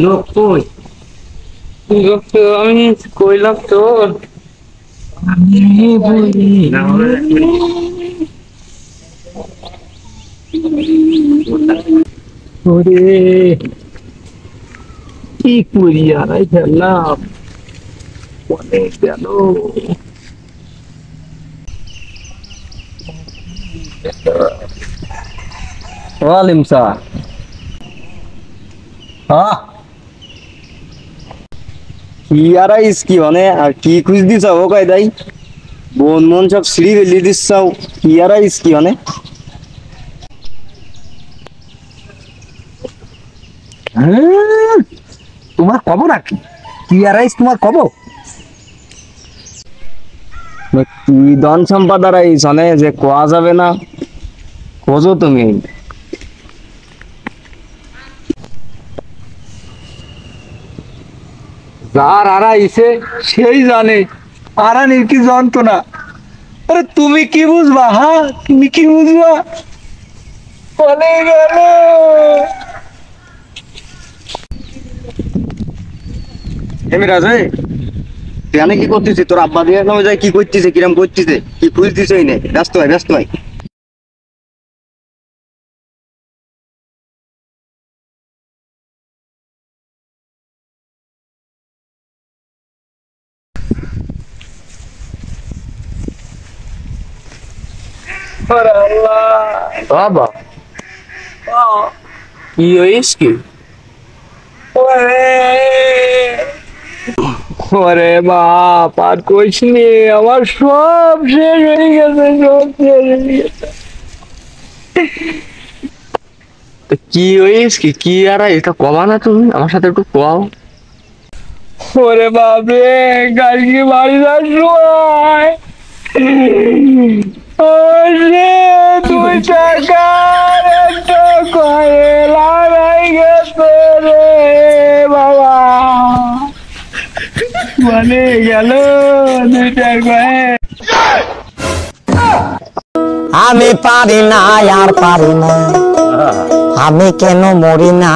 লোক কই? লোক তো আমি কইলাম তো কি করি আর খেললাম অনেক গেল। ওয়ালিম স্যার। হ্যাঁ কি আর কি মানে আর কি খুঁজ দিছ ও কয় দাই বন মন সব সিঁড়ি ফেলি দিস কি আর কি মানে তোমার কব নাকি কি আর তোমার কব কি ধন সম্পদ আর মানে যে কোয়া যাবে না খোঁজো তুমি। যার আড়াইছে সেই জানে আড়ানির কি যন্ত্রণা। আরে তুমি কি বুঝবা? হ্যাঁ তুমি কি বুঝবা? বলে গেল এমিরাজ তুই কি করতেছিস? তোর আব্বা দিয়ে যায় কি করতেছে কিরম করতেছে কি খুঁজতেছে এই নে ব্যস্ত হয় ব্যস্ত হয়। বাবা কি হইস কি? ওরে বাপ আর কইস নি আমার সব শেষ হয়ে গেছে সব শেষ হয়ে গেছে। কি হইস কি কি আর এটা কবা না তুমি আমার সাথে একটু কোয়াও। ওরে বাপরে কালকে বাড়ি যাওয়ার সময় 2 টাকার একটা কয়লা নাই গেছে রে বাবা মানে গেল 2 টাকা। আমি পারি না আর পারি না আমি কেন মরি না